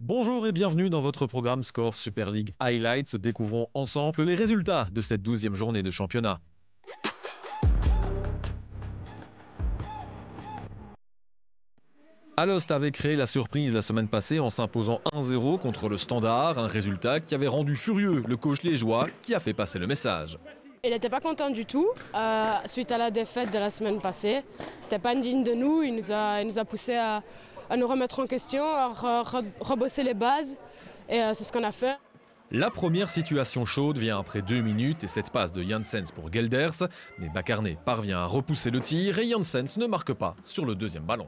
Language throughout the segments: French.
Bonjour et bienvenue dans votre programme Score Super League Highlights. Découvrons ensemble les résultats de cette 12e journée de championnat. Alost avait créé la surprise la semaine passée en s'imposant 1-0 contre le Standard, un résultat qui avait rendu furieux le coach liégeois qui a fait passer le message. Il n'était pas content du tout suite à la défaite de la semaine passée. C'était pas digne de nous, il nous a poussé à nous remettre en question, à rebosser les bases et c'est ce qu'on a fait. La première situation chaude vient après 2 minutes et cette passe de Janssens pour Gelders, mais Bakarné parvient à repousser le tir et Janssens ne marque pas sur le deuxième ballon.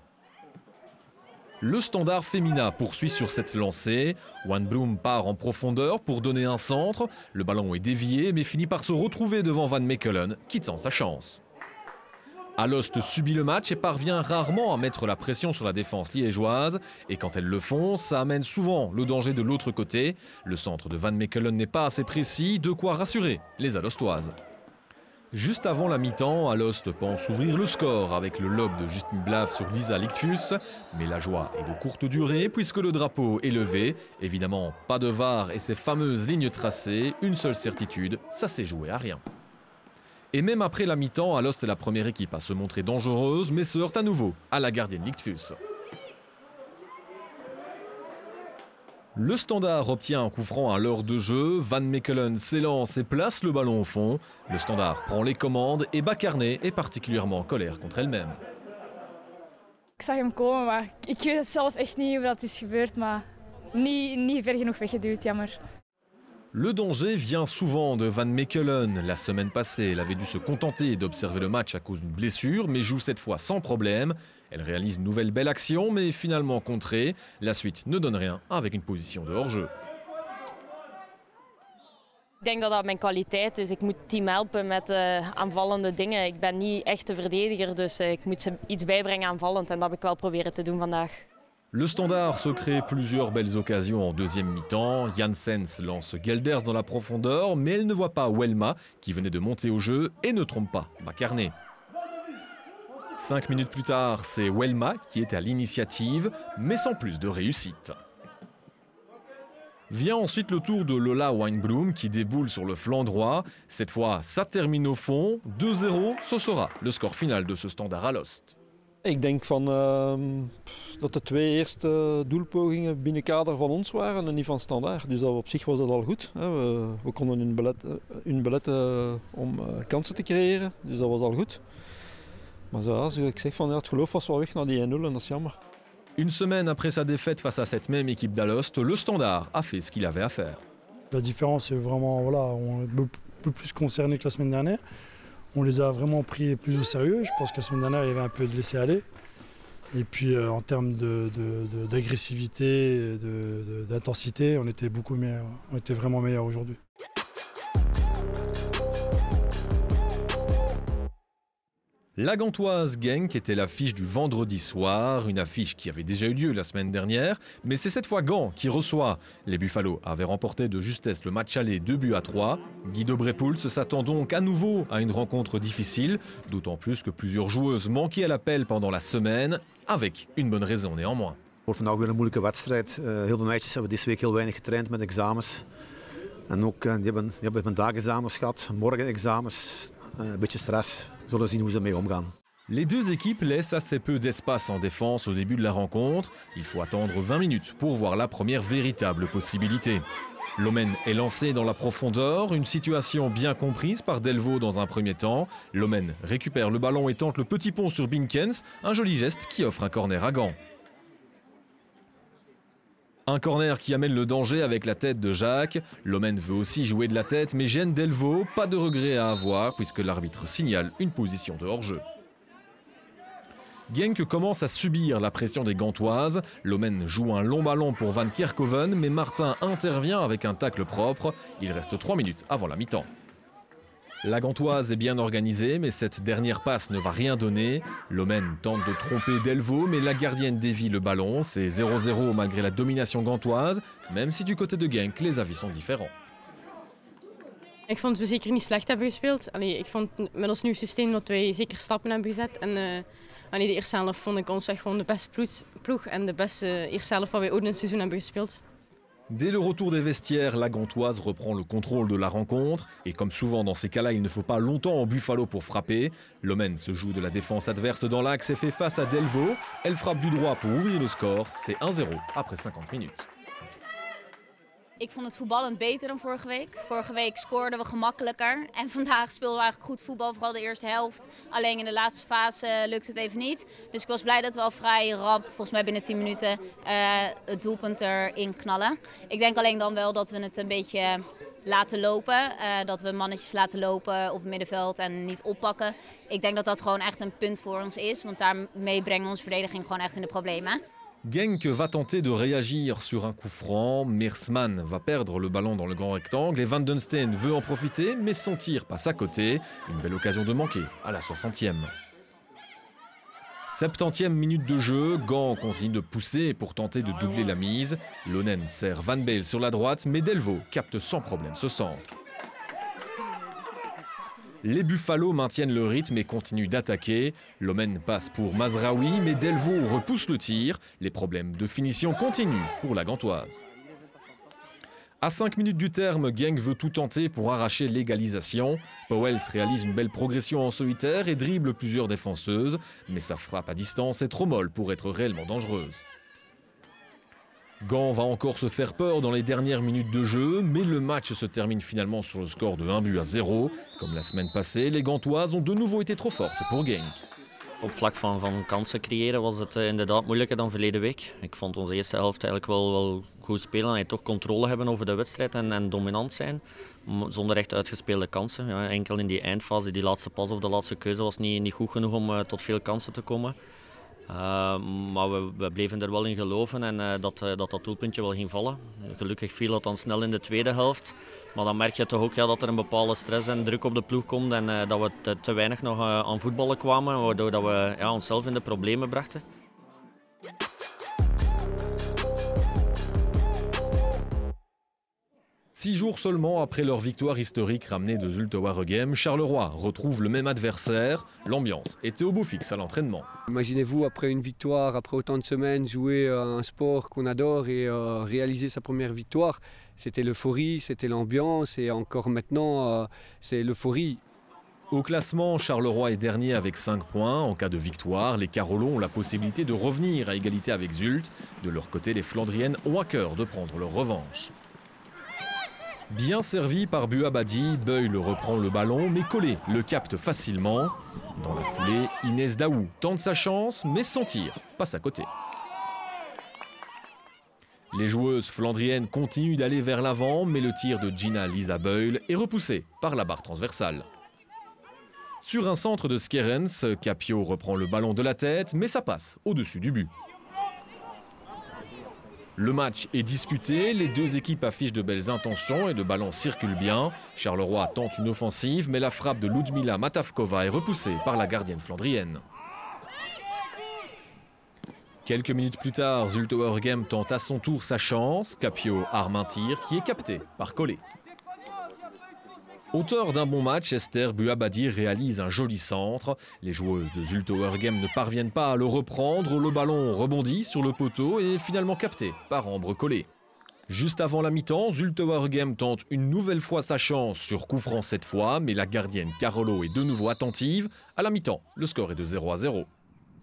Le Standard féminin poursuit sur cette lancée. Wanbloem part en profondeur pour donner un centre. Le ballon est dévié mais finit par se retrouver devant Van Mechelen qui tente sa chance. Alost subit le match et parvient rarement à mettre la pression sur la défense liégeoise. Et quand elles le font, ça amène souvent le danger de l'autre côté. Le centre de Van Mechelen n'est pas assez précis, de quoi rassurer les Alostoises. Juste avant la mi-temps, Alost pense ouvrir le score avec le lob de Justin Blav sur Lisa Lichtfuss. Mais la joie est de courte durée puisque le drapeau est levé. Évidemment, pas de VAR et ces fameuses lignes tracées. Une seule certitude, ça s'est joué à rien. Et même après la mi-temps, Alost est la première équipe à se montrer dangereuse, mais se heurte à nouveau à la gardienne Lichtfuss. Le Standard obtient un coup franc à l'heure de jeu, Van Mechelen s'élance et place le ballon au fond. Le Standard prend les commandes et Bakarné est particulièrement en colère contre elle-même. Ik zag hem komen, maar ik weet het zelf echt niet hoe dat is gebeurd, maar niet ver genoeg weggeduwd, jammer. Le danger vient souvent de Van Mechelen. La semaine passée, elle avait dû se contenter d'observer le match à cause d'une blessure, mais joue cette fois sans problème. Elle réalise une nouvelle belle action, mais finalement contrée. La suite ne donne rien avec une position de hors-jeu. Ik denk dat dat mijn kwaliteit is. Ik moet het team helpen met aanvallende dingen. Ik ben niet echt de verdediger, dus ik moet ze iets bijbrengen aanvallend. En dat heb ik wel proberen te doen vandaag. Le Standard se crée plusieurs belles occasions en deuxième mi-temps. Janssens lance Gelders dans la profondeur, mais elle ne voit pas Welma, qui venait de monter au jeu, et ne trompe pas Bakarné. 5 minutes plus tard, c'est Welma qui est à l'initiative, mais sans plus de réussite. Vient ensuite le tour de Lola Wanbloem qui déboule sur le flanc droit. Cette fois, ça termine au fond. 2-0, ce sera le score final de ce Standard Alost. Ik denk dat de 2 eerste doelpogingen binnen kader van ons waren en niet van Standaard. Dus op zich was dat al goed. We konden hun beletten om kansen te creëren, dus dat was al goed. Maar zoals ik zeg, het geloof was wel weg naar die 1-0 en dat is jammer. Une semaine après sa défaite face à cette même équipe d'Alost, le Standard a fait ce qu'il avait à faire. La différence est vraiment, voilà, on est un peu plus concerné que la semaine dernière. On les a vraiment pris plus au sérieux. Je pense que la semaine dernière, il y avait un peu de laisser aller. Et puis en termes d'agressivité, d'intensité, on était beaucoup meilleur. On était vraiment meilleur aujourd'hui. La Gantoise Genk était l'affiche du vendredi soir, une affiche qui avait déjà eu lieu la semaine dernière, mais c'est cette fois Gand qui reçoit. Les Buffalo avaient remporté de justesse le match aller 2-3. Guido Brepoels s'attend donc à nouveau à une rencontre difficile, d'autant plus que plusieurs joueuses manquaient à l'appel pendant la semaine, avec une bonne raison néanmoins. Voor vandaag weer een moeilijke wedstrijd. Heel veel meisjes hebben deze week heel weinig getraind met examens. En ook die hebben vandaag examens gehad, morgen examens. Een beetje stress. We zullen zien hoe ze ermee omgaan. Les deux équipes laissent assez peu d'espace en défense au début de la rencontre. Il faut attendre 20 minutes pour voir la première véritable possibilité. Lomen est lancé dans la profondeur, une situation bien comprise par Delvaux dans un premier temps. Lomen récupère le ballon et tente le petit pont sur Binkens, un joli geste qui offre un corner à Gand. Un corner qui amène le danger avec la tête de Jacques. Lomen veut aussi jouer de la tête mais gêne Delvaux, pas de regret à avoir puisque l'arbitre signale une position de hors-jeu. Genk commence à subir la pression des Gantoises. Lomen joue un long ballon pour Van Kerkhoven, mais Martin intervient avec un tacle propre. Il reste 3 minutes avant la mi-temps. La Gantoise est bien organisée, mais cette dernière passe ne va rien donner. Lomen tente de tromper Delvaux, mais la gardienne dévie le ballon. C'est 0-0 malgré la domination gantoise, même si du côté de Genk, les avis sont différents. Ik vond dat we zeker niet slecht hebben gespeeld. Ik vond met ons nieuw systeem dat wij zeker stappen hebben gezet. En de eerste helft vond ik ons echt gewoon de beste ploeg en de beste eerste helft wat wij ooit in het seizoen hebben gespeeld. Dès le retour des vestiaires, la Gantoise reprend le contrôle de la rencontre. Et comme souvent dans ces cas-là, il ne faut pas longtemps en Buffalo pour frapper. Lomen se joue de la défense adverse dans l'axe et fait face à Delvaux. Elle frappe du droit pour ouvrir le score. C'est 1-0 après 50 minutes. Ik vond het voetballend beter dan vorige week. Vorige week scoorden we gemakkelijker. En vandaag speelden we eigenlijk goed voetbal, vooral de eerste helft. Alleen in de laatste fase lukt het even niet. Dus ik was blij dat we al vrij rap, volgens mij binnen 10 minuten, het doelpunt erin knallen. Ik denk alleen dan wel dat we het een beetje laten lopen. Dat we mannetjes laten lopen op het middenveld en niet oppakken. Ik denk dat dat gewoon echt een punt voor ons is. Want daarmee brengen we onze verdediging gewoon echt in de problemen. Genk va tenter de réagir sur un coup franc. Meersman va perdre le ballon dans le grand rectangle et Van den Steen veut en profiter, mais son tir passe à côté. Une belle occasion de manquer à la 60e. 70e minute de jeu, Gand continue de pousser pour tenter de doubler la mise. Lonen sert Van Bael sur la droite, mais Delvaux capte sans problème ce centre. Les Buffalo maintiennent le rythme et continuent d'attaquer. Lomen passe pour Mazraoui, mais Delvaux repousse le tir. Les problèmes de finition continuent pour la Gantoise. À 5 minutes du terme, Genk veut tout tenter pour arracher l'égalisation. Pauwels réalise une belle progression en solitaire et dribble plusieurs défenseuses. Mais sa frappe à distance est trop molle pour être réellement dangereuse. Gand va encore se faire peur dans les dernières minutes de jeu, mais le match se termine finalement sur le score de 1-0. Comme la semaine passée, les Gantoises ont de nouveau été trop fortes pour Genk. Op vlak van kansen creëren was het inderdaad moeilijker dan verleden week. Ik vond onze eerste helft eigenlijk wel goed spelen en toch controle hebben over de wedstrijd en dominant zijn. Zonder echt uitgespeelde kansen. Ja, enkel in die eindfase, die laatste pas of de laatste keuze was niet goed genoeg om tot veel kansen te komen. Maar we bleven er wel in geloven en dat doelpuntje wel ging vallen. Gelukkig viel dat dan snel in de tweede helft. Maar dan merk je toch ook dat er een bepaalde stress en druk op de ploeg komt en dat we te weinig nog aan voetballen kwamen, waardoor dat we onszelf in de problemen brachten. 6 jours seulement après leur victoire historique ramenée de Zulte Waregem, Charleroi retrouve le même adversaire. L'ambiance était au beau fixe à l'entraînement. Imaginez-vous, après une victoire, après autant de semaines, jouer un sport qu'on adore et réaliser sa première victoire. C'était l'euphorie, c'était l'ambiance et encore maintenant, c'est l'euphorie. Au classement, Charleroi est dernier avec 5 points. En cas de victoire, les Carolons ont la possibilité de revenir à égalité avec Zulte. De leur côté, les Flandriennes ont à cœur de prendre leur revanche. Bien servi par Buabadi, Beul reprend le ballon, mais Collé le capte facilement. Dans la foulée, Inès Daou tente sa chance, mais sans tir, passe à côté. Les joueuses flandriennes continuent d'aller vers l'avant, mais le tir de Gina Lisa Beul est repoussé par la barre transversale. Sur un centre de Skerens, Capio reprend le ballon de la tête, mais ça passe au-dessus du but. Le match est disputé, les deux équipes affichent de belles intentions et le ballon circule bien. Charleroi tente une offensive, mais la frappe de Ludmila Matavkova est repoussée par la gardienne flandrienne. Quelques minutes plus tard, Zulte Waregem tente à son tour sa chance. Capio arme un tir qui est capté par Collé. Auteur d'un bon match, Esther Buabadi réalise un joli centre. Les joueuses de Zulte Waregem ne parviennent pas à le reprendre. Le ballon rebondit sur le poteau et est finalement capté par Ambre Collé. Juste avant la mi-temps, Zulte Waregem tente une nouvelle fois sa chance sur coup franc cette fois, mais la gardienne Carolo est de nouveau attentive. À la mi-temps, le score est de 0-0.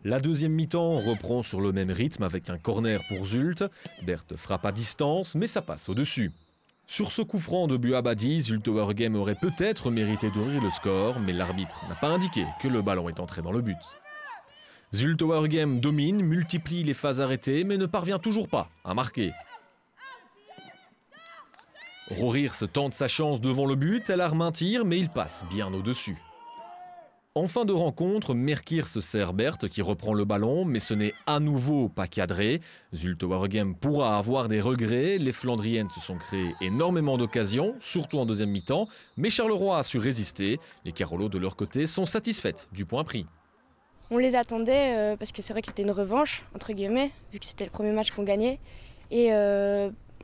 La deuxième mi-temps reprend sur le même rythme avec un corner pour Zulte. Berthe frappe à distance, mais ça passe au-dessus. Sur ce coup franc de Buabadi, Zulte Waregem aurait peut-être mérité d'ouvrir le score, mais l'arbitre n'a pas indiqué que le ballon est entré dans le but. Zulte Waregem domine, multiplie les phases arrêtées, mais ne parvient toujours pas à marquer. Rorirs tente sa chance devant le but, elle arme un tir, mais il passe bien au-dessus. En fin de rencontre, Merkirs sert Berthe qui reprend le ballon, mais ce n'est à nouveau pas cadré. Zulte Waregem pourra avoir des regrets. Les Flandriennes se sont créées énormément d'occasions, surtout en deuxième mi-temps, mais Charleroi a su résister. Les Carolos de leur côté sont satisfaites du point pris. On les attendait parce que c'est vrai que c'était une revanche, entre guillemets, vu que c'était le premier match qu'on gagnait. Et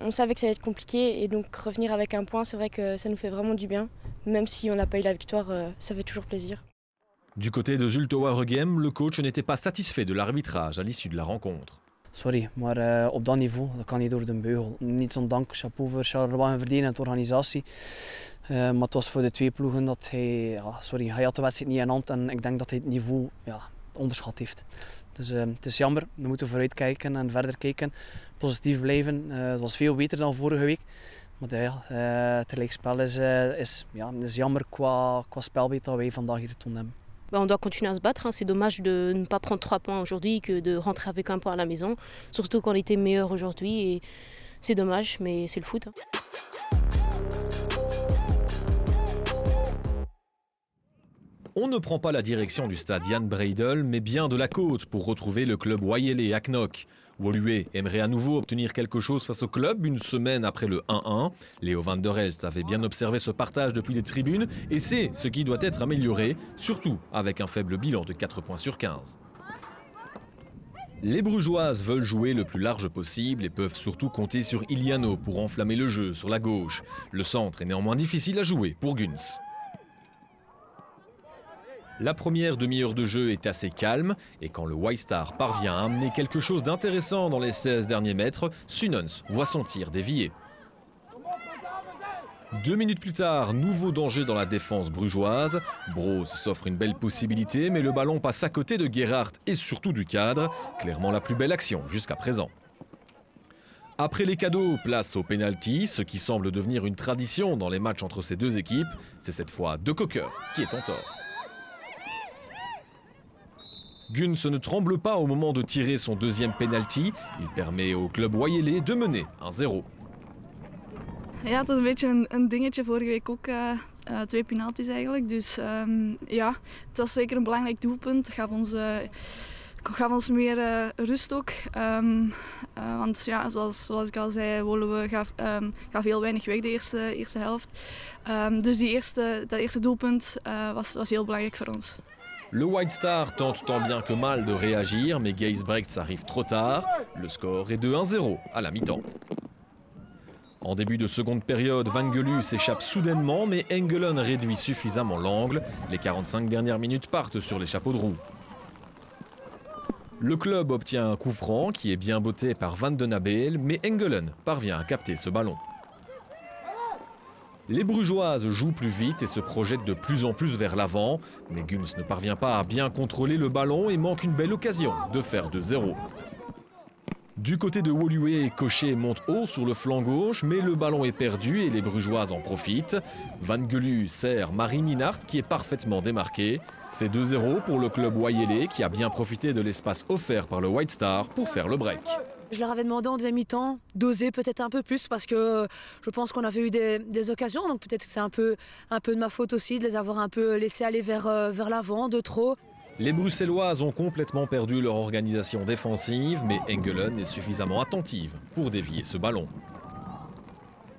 on savait que ça allait être compliqué et donc revenir avec un point, c'est vrai que ça nous fait vraiment du bien. Même si on n'a pas eu la victoire, ça fait toujours plaisir. Du côté de Zulte Waregem, le coach n'était pas satisfait de l'arbitrage à l'issue de la rencontre. Sorry, maar op dat niveau, dat kan niet door de beugel. Niet zo'n dank, chapeau voor Charleroi en Verdien en de organisatie. Maar het was voor de twee ploegen dat hij had de wedstrijd niet in hand en ik denk dat hij het niveau onderschat heeft. Dus het is jammer, we moeten vooruit kijken en verder kijken. Positief blijven, het was veel beter dan vorige week. Maar het gelijkspel is jammer qua spelbeeld dat wij vandaag hier getoond hebben. On doit continuer à se battre. C'est dommage de ne pas prendre 3 points aujourd'hui que de rentrer avec 1 point à la maison. Surtout qu'on était meilleur aujourd'hui. Et c'est dommage, mais c'est le foot. On ne prend pas la direction du stade Jan Breydel, mais bien de la côte pour retrouver le club Wayele à Knock. Woluwe aimerait à nouveau obtenir quelque chose face au club une semaine après le 1-1. Léo van der Elst avait bien observé ce partage depuis les tribunes et c'est ce qui doit être amélioré, surtout avec un faible bilan de 4 points sur 15. Les Brugeoises veulent jouer le plus large possible et peuvent surtout compter sur Iliano pour enflammer le jeu sur la gauche. Le centre est néanmoins difficile à jouer pour Guns. La première demi-heure de jeu est assez calme et quand le White Star parvient à amener quelque chose d'intéressant dans les 16 derniers mètres, Sunons voit son tir dévié. 2 minutes plus tard, nouveau danger dans la défense brugeoise. Broos s'offre une belle possibilité mais le ballon passe à côté de Gerhardt et surtout du cadre. Clairement la plus belle action jusqu'à présent. Après les cadeaux, place au pénalty, ce qui semble devenir une tradition dans les matchs entre ces deux équipes. C'est cette fois De Cocker qui est en tort. Guns ne tremble pas au moment de tirer son deuxième penalty. Il permet au club Wayele de mener 1-0. Ja, het was een beetje een dingetje. Vorige week ook 2 penalties eigenlijk. Dus ja, het was zeker een belangrijk doelpunt. Het gaf ons meer rust ook. Want ja, zoals ik al zei, Woluwe gaf heel weinig weg de eerste helft. Dus dat eerste doelpunt was heel belangrijk voor ons. Le White Star tente tant bien que mal de réagir, mais Geisbrechts arrive trop tard. Le score est de 1-0 à la mi-temps. En début de seconde période, Vangelu s'échappe soudainement, mais Engelen réduit suffisamment l'angle. Les 45 dernières minutes partent sur les chapeaux de roue. Le club obtient un coup franc qui est bien botté par Van den Abel, mais Engelen parvient à capter ce ballon. Les Brugeoises jouent plus vite et se projettent de plus en plus vers l'avant, mais Guns ne parvient pas à bien contrôler le ballon et manque une belle occasion de faire 2-0. Du côté de Woluwe, Cochet monte haut sur le flanc gauche, mais le ballon est perdu et les Brugeoises en profitent. Vangelu sert Marie Minart qui est parfaitement démarquée. C'est 2-0 pour le club Wayele qui a bien profité de l'espace offert par le White Star pour faire le break. Je leur avais demandé en deuxième mi-temps d'oser peut-être un peu plus parce que je pense qu'on avait eu des occasions. Donc peut-être que c'est un peu de ma faute aussi de les avoir un peu laissés aller vers l'avant de trop. Les Bruxelloises ont complètement perdu leur organisation défensive, mais Engelen est suffisamment attentive pour dévier ce ballon.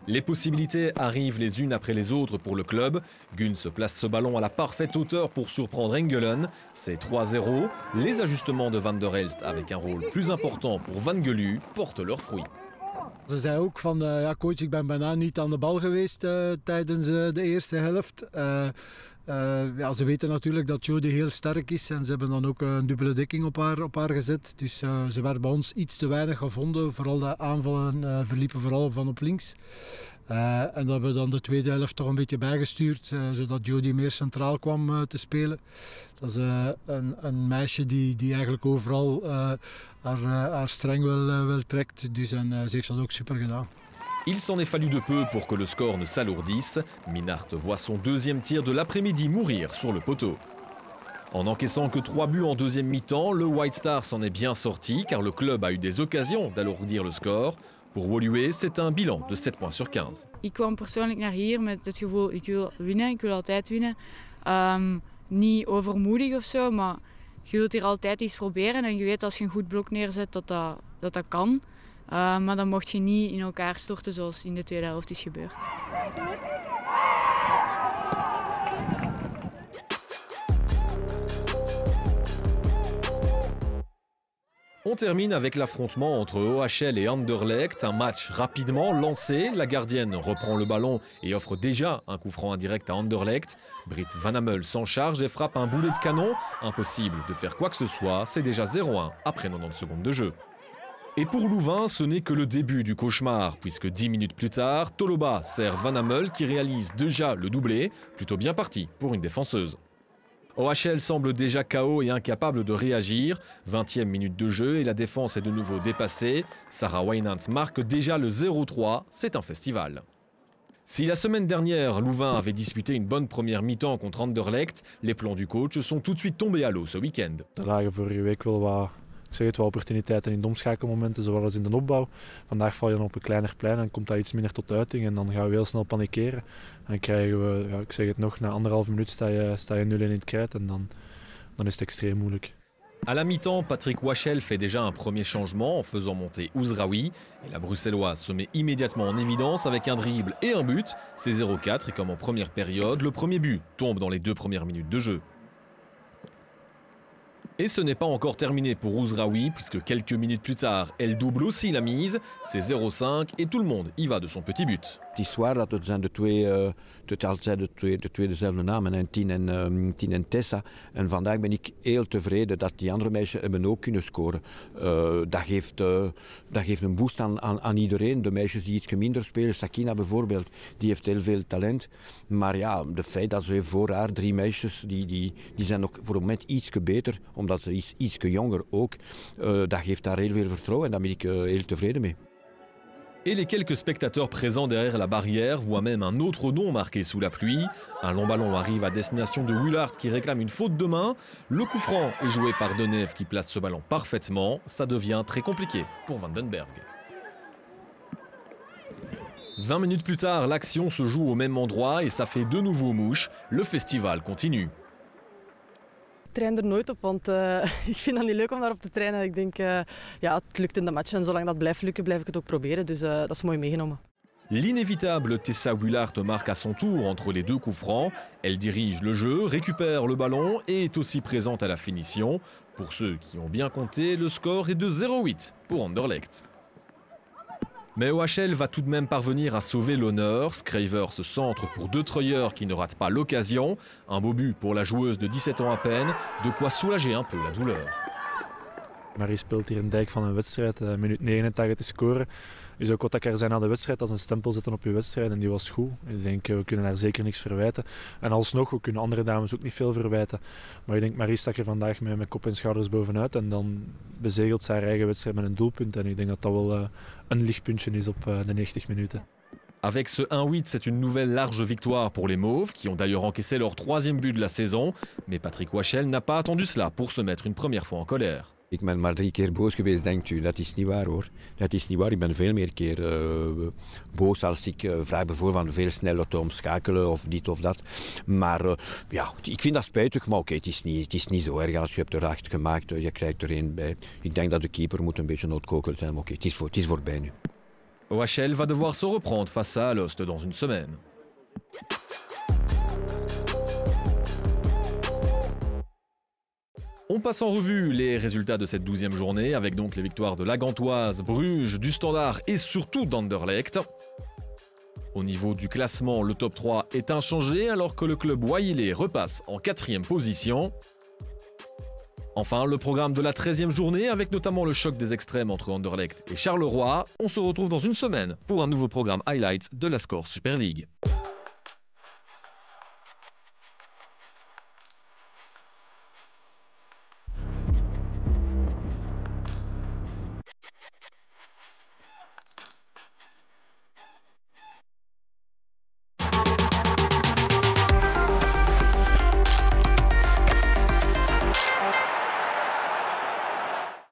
Les possibilités arrivent les unes après les autres pour le club. Guns place ce ballon à la parfaite hauteur pour surprendre Engelen. C'est 3-0. Les ajustements de Van der Elst avec un rôle plus important pour Vangelu portent leurs fruits. Ze zei ook van, ja coach, ik ben bijna niet aan de bal geweest tijdens de eerste helft. Ja, ze weten natuurlijk dat Jody heel sterk is en ze hebben dan ook een dubbele dekking op haar gezet. Dus ze werd bij ons iets te weinig gevonden. Vooral de aanvallen verliepen vooral van op links. En dat hebben we dan de tweede helft toch een beetje bijgestuurd, zodat Jody meer centraal kwam te spelen. Dat is een meisje die eigenlijk overal haar streng wel trekt. Dus ze heeft dat ook super gedaan. Il s'en est fallu de peu pour que le score ne s'alourdisse. Minart voit son deuxième tir de l'après-midi mourir sur le poteau. En n'encaissant que 3 buts en deuxième mi-temps, le White Star s'en est bien sorti car le club a eu des occasions d'alourdir le score. Pour Woluwe, c'est un bilan de 7 points sur 15. Ik kwam persoonlijk naar hier met het gevoel, ik wil winnen, ik wil altijd winnen. Niet overmoedig of zo, maar je wilt hier altijd iets proberen en je weet als je een goed blok neerzet dat kan. Maar dan mocht je niet in elkaar storten zoals in de tweede helft is gebeurd. On termine avec l'affrontement entre OHL et Anderlecht, un match rapidement lancé. La gardienne reprend le ballon et offre déjà un coup franc indirect à Anderlecht. Britt Van Hammel s'en charge et frappe un boulet de canon. Impossible de faire quoi que ce soit, c'est déjà 0-1 après 90 secondes de jeu. Et pour Louvain, ce n'est que le début du cauchemar, puisque 10 minutes plus tard, Toloba sert Van Hammel qui réalise déjà le doublé, plutôt bien parti pour une défenseuse. OHL semble déjà KO et incapable de réagir. 20e minute de jeu et la défense est de nouveau dépassée. Sarah Wynants marque déjà le 0-3, c'est un festival. Si la semaine dernière, Louvain avait disputé une bonne première mi-temps contre Anderlecht, les plans du coach sont tout de suite tombés à l'eau ce week-end. Ik zeg het wel, opportuniteiten in de omschakelmomenten, zowel als in de opbouw. Vandaag val je dan op een kleiner plein en komt dat iets minder tot uiting en dan gaan we heel snel panikeren. En krijgen we, ja, ik zeg het nog, na 1,5 minuut sta je 0-1 in het krijt en dan is het extreem moeilijk. À la mi-temps, Patrick Wachel fait déjà un premier changement en faisant monter Ouzraoui. Et la Bruxelloise se met immédiatement en évidence avec un dribble et un but. C'est 0-4 et comme en première période, le premier but tombe dans les 2 premières minutes de jeu. Et ce n'est pas encore terminé pour Ouzraoui, puisque quelques minutes plus tard, elle double aussi la mise. C'est 0-5 et tout le monde y va de son petit but. Het is waar dat het zijn de twee dezelfde namen, en Tien en Tessa. En vandaag ben ik heel tevreden dat die andere meisjes hebben ook kunnen scoren. Dat geeft een boost aan iedereen. De meisjes die iets minder spelen, Sakina bijvoorbeeld, die heeft heel veel talent. Maar ja, de feit dat ze voor haar 3 meisjes, die zijn nog voor het moment iets beter, omdat ze iets jonger ook. Dat geeft haar heel veel vertrouwen en daar ben ik heel tevreden mee. Et les quelques spectateurs présents derrière la barrière voient même un autre nom marqué sous la pluie. Un long ballon arrive à destination de Willard qui réclame une faute de main. Le coup franc est joué par Denève qui place ce ballon parfaitement. Ça devient très compliqué pour Vandenberg. 20 minutes plus tard, l'action se joue au même endroit et ça fait de nouveau mouche. Le festival continue. Ik train er nooit op, want ik vind het niet leuk om daarop te trainen. Ik denk, ja, het lukt in de match en zolang dat blijft lukken, blijf ik het ook proberen. Dus dat is mooi meegenomen. L'inévitable Tessa Willard marque à son tour entre les 2 coups francs. Elle dirige le jeu, récupère le ballon et est aussi présente à la finition. Pour ceux qui ont bien compté, le score est de 0-8 pour Anderlecht. Mais OHL va tout de même parvenir à sauver l'honneur. Scraver se centre pour De Treuer qui ne rate pas l'occasion. Un beau but pour la joueuse de 17 ans à peine, de quoi soulager un peu la douleur. Marie speelt hier een dijk van een wedstrijd, minuut 89 te scoren. Is ook wat er zijn na de wedstrijd, als een stempel zetten op je wedstrijd en die was goed. Ik denk, we kunnen haar zeker niks verwijten. En alsnog, we kunnen andere dames ook niet veel verwijten. Maar ik denk, Marie stak er vandaag met kop en schouders bovenuit en dan bezegelt ze haar eigen wedstrijd met een doelpunt. En ik denk dat dat wel een lichtpuntje is op de 90 minuten. Avec ce 1-8, c'est une nouvelle large victoire pour les Mauves, qui ont d'ailleurs encaissé leur 3e but de la saison. Mais Patrick Wachel n'a pas attendu cela pour se mettre une première fois en colère. Ik ben maar 3 keer boos geweest, denkt u. Dat is niet waar hoor. Dat is niet waar. Ik ben veel meer keer boos als ik vraag bijvoorbeeld van veel sneller te omschakelen of dit of dat. Maar ja, ik vind dat spijtig, maar oké, het is niet zo erg. Als je hebt er 8 gemaakt, je krijgt er 1 bij. Ik denk dat de keeper moet een beetje noodkokeld zijn, maar oké, het is voorbij nu. OHL va devoir se reprendre face à Alost dans une semaine. On passe en revue les résultats de cette 12e journée, avec donc les victoires de la Gantoise, Bruges, du Standard et surtout d'Anderlecht. Au niveau du classement, le top 3 est inchangé alors que le club Waiilé repasse en 4e position. Enfin, le programme de la 13e journée, avec notamment le choc des extrêmes entre Anderlecht et Charleroi. On se retrouve dans une semaine pour un nouveau programme Highlights de la Score Super League.